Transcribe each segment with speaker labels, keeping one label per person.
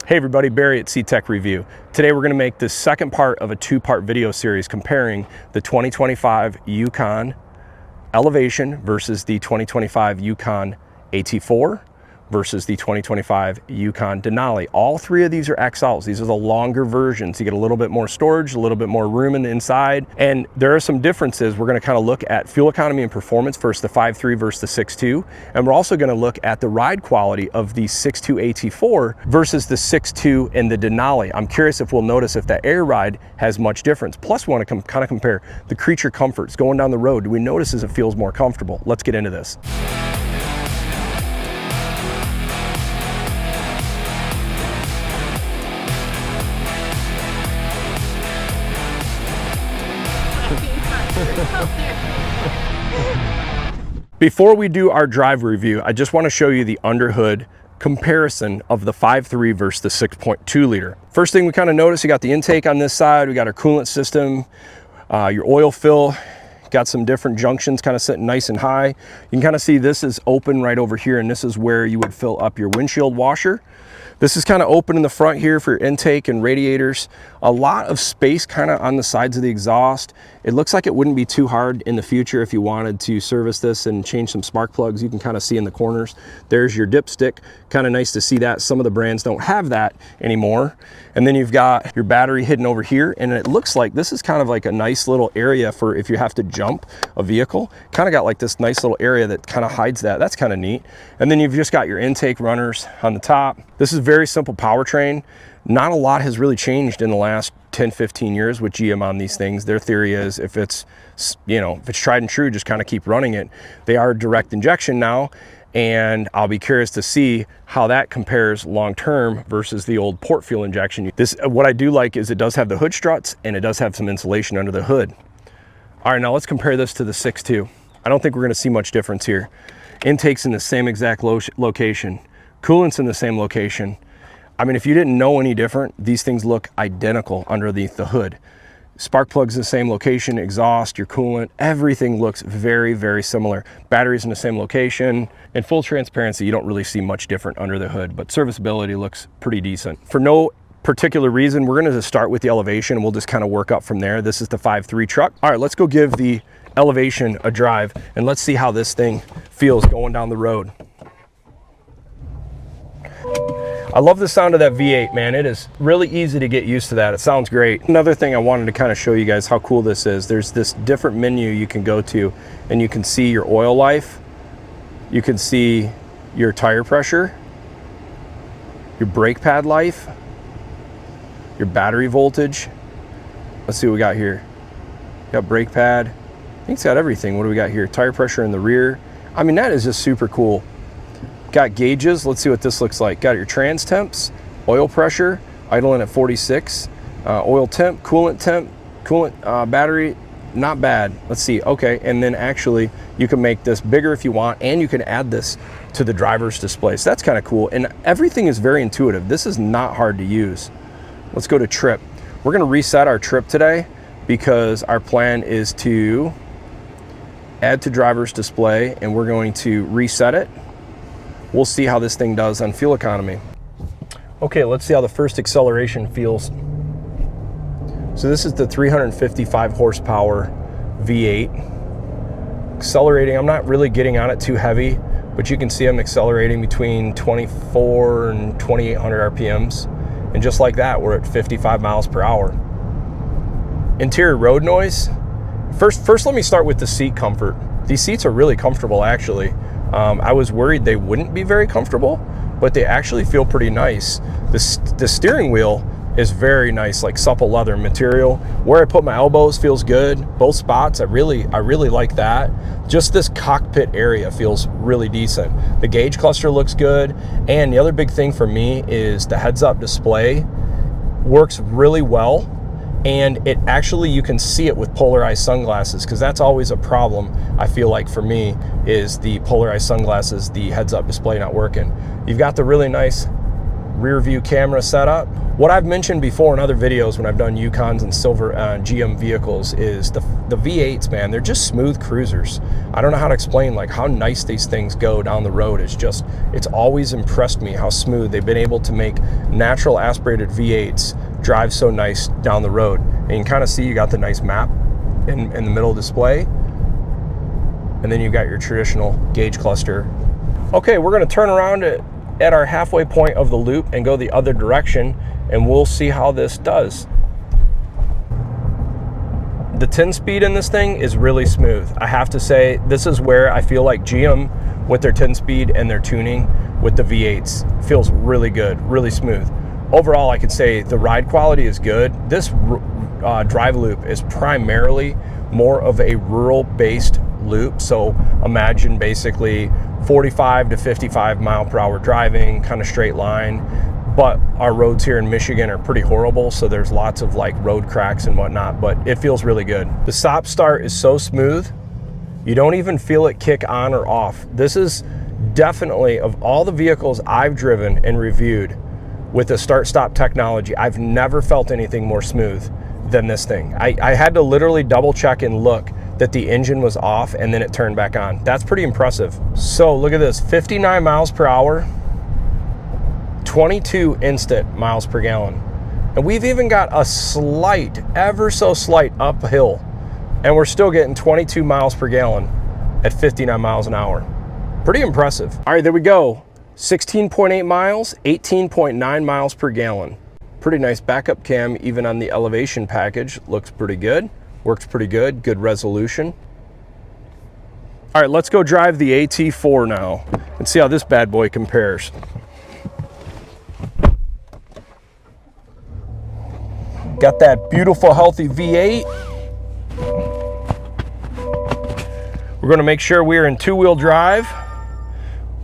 Speaker 1: Hey everybody, Barry at CTech-review. Today we're going to make the second part of a two-part video series comparing the 2025 Yukon Elevation versus the 2025 Yukon AT4 versus the 2025 Yukon Denali. All three of these are XLs. These are the longer versions. You get a little bit more storage, a little bit more room in the inside, and there are some differences. We're going to kind of look at fuel economy and performance versus the 5.3 versus the 6.2, and we're also going to look at the ride quality of the 6.2 AT4 versus the 6.2 in the Denali. I'm curious if we'll notice if that air ride has much difference. Plus, we want to kind of compare the creature comforts going down the road. Do we notice as it feels more comfortable? Let's get into this. Before we do our drive review, I just want to show you the underhood comparison of the 5.3 versus the 6.2 liter. First thing we kind of notice, you got the intake on this side, we got our coolant system, your oil fill, got some different junctions kind of sitting nice and high. You can kind of see this is open right over here, and this is where you would fill up your windshield washer. This is kind of open in the front here for your intake and radiators. A lot of space kind of on the sides of the exhaust. It looks like it wouldn't be too hard in the future if you wanted to service this and change some spark plugs. You can kind of see in the corners. There's your dipstick. Kind of nice to see that. Some of the brands don't have that anymore. And then you've got your battery hidden over here. And it looks like this is kind of like a nice little area for if you have to jump a vehicle. Kind of got like this nice little area that kind of hides that. That's kind of neat. And then you've just got your intake runners on the top. This is very simple powertrain. Not a lot has really changed in the last 10-15 years with GM on these things. Their theory is if it's, you know, if it's tried and true, just kind of keep running it. They are direct injection now, and I'll be curious to see how that compares long-term versus the old port fuel injection. This, what I do like is it does have the hood struts and it does have some insulation under the hood. All right, now let's compare this to the 6.2. I don't think we're going to see much difference here. Intake's in the same exact location. Coolant's in the same location. I mean, if you didn't know any different, these things look identical underneath the hood. Spark plugs in the same location, exhaust, your coolant, everything looks very, very similar. Batteries in the same location. In full transparency, you don't really see much different under the hood, but serviceability looks pretty decent. For no particular reason, we're gonna just start with the Elevation and we'll just kind of work up from there. This is the 5.3 truck. All right, let's go give the Elevation a drive and let's see how this thing feels going down the road. I love the sound of that V8, man. It is really easy to get used to that. It sounds great. Another thing I wanted to kind of show you guys how cool this is. There's this different menu you can go to and you can see your oil life. You can see your tire pressure, your brake pad life, your battery voltage. Let's see what we got here. Got brake pad. I think it's got everything. What do we got here? Tire pressure in the rear. I mean, that is just super cool. Got gauges. Let's see what this looks like. Got your trans temps, oil pressure, idling at 46, oil temp, coolant, battery, not bad. Let's see. Okay, and then actually you can make this bigger if you want, and you can add this to the driver's display. So that's kind of cool, and everything is very intuitive. This is not hard to use. Let's go to trip. We're going to reset our trip today because our plan is to add to driver's display, and we're going to reset it. We'll see how this thing does on fuel economy. Okay, let's see how the first acceleration feels. So this is the 355 horsepower V8. Accelerating, I'm not really getting on it too heavy, but you can see I'm accelerating between 24 and 2800 RPMs. And just like that, we're at 55 miles per hour. Interior road noise. First let me start with the seat comfort. These seats are really comfortable, actually. I was worried they wouldn't be very comfortable, but they actually feel pretty nice. The steering wheel is very nice, like supple leather material. Where I put my elbows feels good. Both spots, I really like that. Just this cockpit area feels really decent. The gauge cluster looks good. And the other big thing for me is the heads-up display works really well. And it actually, you can see it with polarized sunglasses, because that's always a problem, I feel like, for me, is the polarized sunglasses, the heads-up display not working. You've got the really nice rear view camera setup. What I've mentioned before in other videos when I've done Yukons and silver GM vehicles is the V8s, man, they're just smooth cruisers. I don't know how to explain like how nice these things go down the road. It's always impressed me how smooth they've been able to make natural aspirated V8s drive so nice down the road. And you can kind of see you got the nice map in the middle display. And then you've got your traditional gauge cluster. Okay, we're gonna turn around at our halfway point of the loop and go the other direction, and we'll see how this does. The 10-speed in this thing is really smooth. I have to say, this is where I feel like GM with their 10-speed and their tuning with the V8s feels really good, really smooth. Overall, I could say the ride quality is good. This drive loop is primarily more of a rural-based loop. So imagine basically 45 to 55 mile per hour driving, kind of straight line. But our roads here in Michigan are pretty horrible, so there's lots of like road cracks and whatnot, but it feels really good. The stop start is so smooth, you don't even feel it kick on or off. This is definitely, of all the vehicles I've driven and reviewed with the start stop technology, I've never felt anything more smooth than this thing. I had to literally double check and look that the engine was off and then it turned back on. That's pretty impressive. So look at this, 59 miles per hour, 22 instant miles per gallon. And we've even got a slight, ever so slight uphill, and we're still getting 22 miles per gallon at 59 miles an hour. Pretty impressive. All right, there we go. 16.8 miles, 18.9 miles per gallon. Pretty nice backup cam, even on the elevation package. Looks pretty good, works pretty good, good resolution. All right, let's go drive the AT4 now and see how this bad boy compares. Got that beautiful, healthy V8. We're gonna make sure we're in two-wheel drive.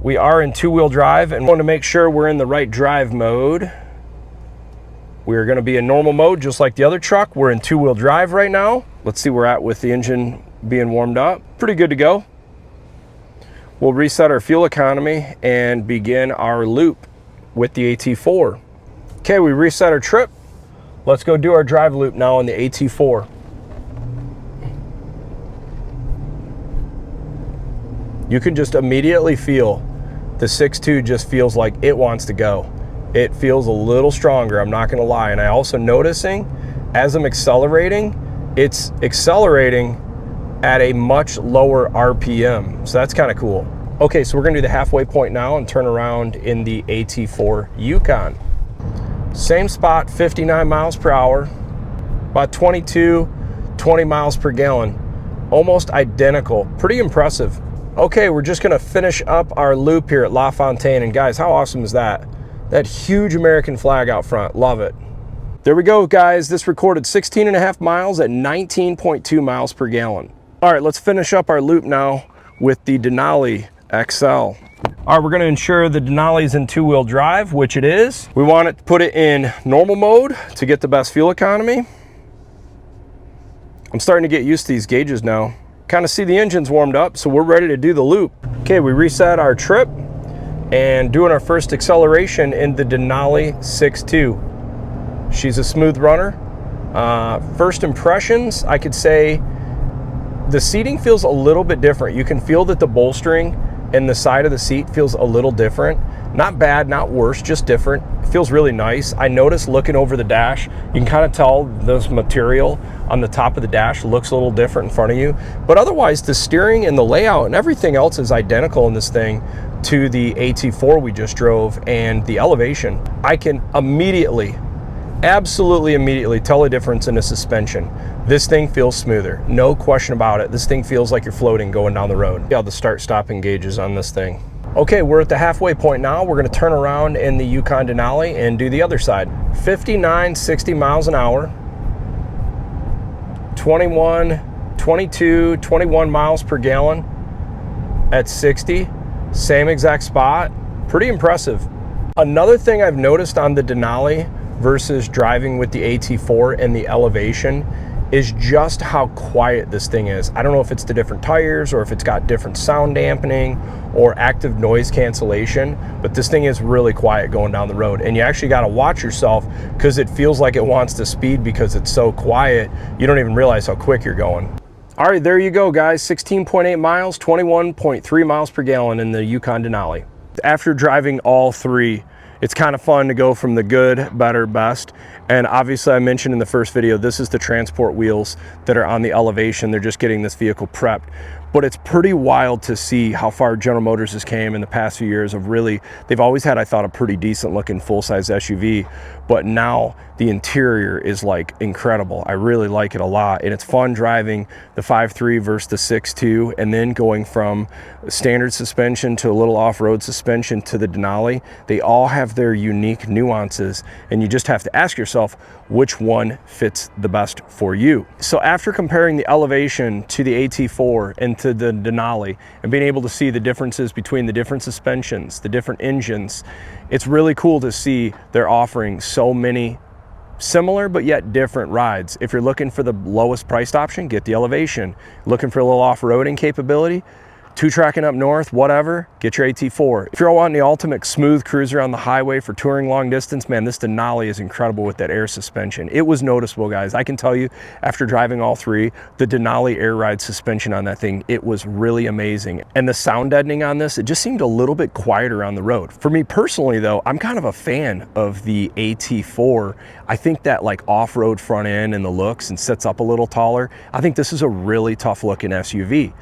Speaker 1: We are in two-wheel drive, and want to make sure we're in the right drive mode. We're gonna be in normal mode, just like the other truck. We're in two-wheel drive right now. Let's see where we're at with the engine being warmed up. Pretty good to go. We'll reset our fuel economy and begin our loop with the AT4. Okay, we reset our trip. Let's go do our drive loop now on the AT4. You can just immediately feel the 6.2 just feels like it wants to go. It feels a little stronger, I'm not gonna lie. And I also noticing as I'm accelerating, it's accelerating at a much lower RPM. So that's kind of cool. Okay, so we're gonna do the halfway point now and turn around in the AT4 Yukon. Same spot, 59 miles per hour, about 20 miles per gallon, almost identical, pretty impressive. Okay, we're just gonna finish up our loop here at La Fontaine, and guys, how awesome is that? That huge American flag out front, love it. There we go, guys, this recorded 16.5 miles at 19.2 miles per gallon. All right, let's finish up our loop now with the Denali XL. All right, we're gonna ensure the Denali's in two-wheel drive, which it is. We want it to put it in normal mode to get the best fuel economy. I'm starting to get used to these gauges now. Kind of see the engine's warmed up, so we're ready to do the loop. Okay, we reset our trip and doing our first acceleration in the Denali 6.2. She's a smooth runner. First impressions, I could say the seating feels a little bit different. You can feel that the bolstering and the side of the seat feels a little different. Not bad, not worse, just different. It feels really nice. I noticed looking over the dash, you can kind of tell this material on the top of the dash looks a little different in front of you. But otherwise, the steering and the layout and everything else is identical in this thing to the AT4 we just drove, and the elevation. I can immediately, absolutely immediately tell a difference in the suspension. This thing feels smoother, no question about it. This thing feels like you're floating going down the road. See how the start-stop engages on this thing. Okay, we're at the halfway point now. We're gonna turn around in the Yukon Denali and do the other side. 59, 60 miles an hour, 21, 22, 21 miles per gallon at 60, same exact spot. Pretty impressive. Another thing I've noticed on the Denali versus driving with the AT4 and the elevation is just how quiet this thing is. I don't know if it's the different tires or if it's got different sound dampening or active noise cancellation, but this thing is really quiet going down the road. And you actually got to watch yourself because it feels like it wants to speed because it's so quiet. You don't even realize how quick you're going. All right, there you go, guys. 16.8 miles, 21.3 miles per gallon in the Yukon Denali. After driving all three, it's kind of fun to go from the good, better, best. And obviously I mentioned in the first video, this is the transport wheels that are on the elevation. They're just getting this vehicle prepped. But it's pretty wild to see how far General Motors has came in the past few years of really, they've always had, I thought, a pretty decent looking full-size SUV, but now the interior is like incredible. I really like it a lot, and it's fun driving the 5.3 versus the 6.2, and then going from standard suspension to a little off-road suspension to the Denali. They all have their unique nuances, and you just have to ask yourself which one fits the best for you. So after comparing the elevation to the AT4 and to the Denali and being able to see the differences between the different suspensions, the different engines, it's really cool to see they're offering so many similar but yet different rides. If you're looking for the lowest priced option, get the elevation. Looking for a little off-roading capability, two-tracking up north, whatever, get your AT4. If you're wanting the ultimate smooth cruiser on the highway for touring long distance, man, this Denali is incredible with that air suspension. It was noticeable, guys. I can tell you, after driving all three, the Denali air ride suspension on that thing, it was really amazing. And the sound deadening on this, it just seemed a little bit quieter on the road. For me personally, though, I'm kind of a fan of the AT4. I think that like off-road front end and the looks and sits up a little taller. I think this is a really tough looking SUV.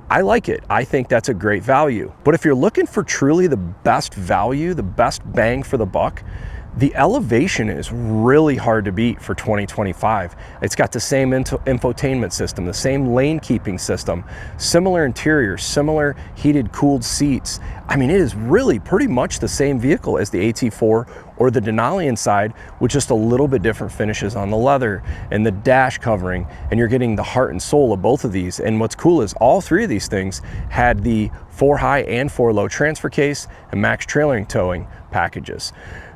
Speaker 1: I like it. I think that's a great value. But if you're looking for truly the best value, the best bang for the buck, the elevation is really hard to beat for 2025. It's got the same infotainment system, the same lane keeping system, similar interior, similar heated cooled seats. I mean, it is really pretty much the same vehicle as the AT4 or the Denali inside, with just a little bit different finishes on the leather and the dash covering, and you're getting the heart and soul of both of these. And what's cool is all three of these things had the 4 high and 4 low transfer case and max trailering towing packages.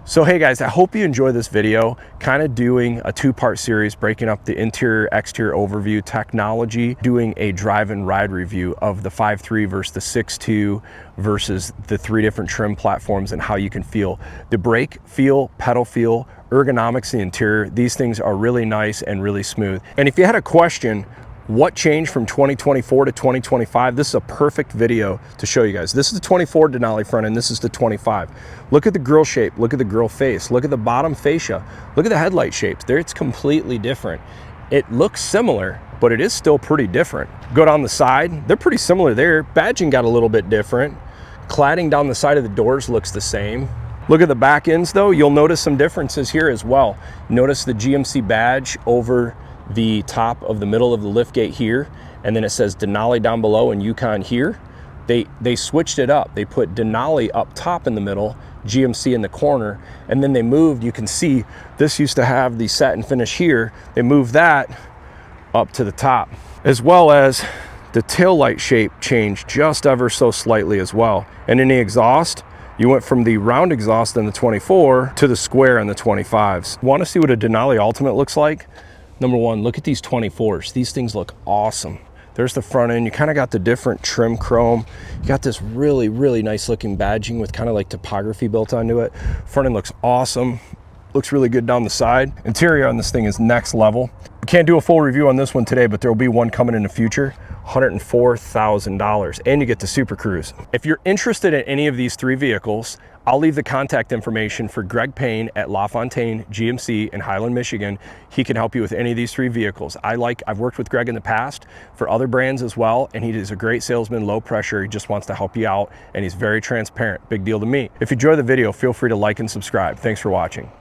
Speaker 1: So hey guys, I hope you enjoy this video, kind of doing a two-part series, breaking up the interior exterior overview technology, doing a drive and ride review of the 5.3 versus the 6.2 versus the 3 different trim platforms and how you can feel the brake feel, pedal feel, ergonomics, the interior. These things are really nice and really smooth. And if you had a question, what changed from 2024 to 2025? This is a perfect video to show you guys. This is the 24 Denali front end, this is the 25. Look at the grille shape, look at the grille face, look at the bottom fascia, look at the headlight shapes. There, it's completely different. It looks similar, but it is still pretty different. Go down the side, they're pretty similar there. Badging got a little bit different. Cladding down the side of the doors looks the same. Look at the back ends though, you'll notice some differences here as well. Notice the GMC badge over the top of the middle of the liftgate here, and then it says Denali down below and Yukon here. They switched it up. They put Denali up top in the middle, GMC in the corner, and then they moved, you can see this used to have the satin finish here. They moved that up to the top, as well as the tail light shape changed just ever so slightly as well. And in the exhaust, you went from the round exhaust in the 24 to the square in the 25s. Want to see what a Denali Ultimate looks like? Number one, look at these 24s. These things look awesome. There's the front end. You kind of got the different trim chrome. You got this really, really nice looking badging with kind of like topography built onto it. Front end looks awesome. Looks really good down the side. Interior on this thing is next level. We can't do a full review on this one today, but there will be one coming in the future. $104,000, and you get the Super Cruise. If you're interested in any of these 3 vehicles, I'll leave the contact information for Greg Payne at LaFontaine GMC in Highland, Michigan. He can help you with any of these 3 vehicles. I've worked with Greg in the past for other brands as well, and he is a great salesman, low pressure. He just wants to help you out, and he's very transparent. Big deal to me. If you enjoy the video, feel free to like and subscribe. Thanks for watching.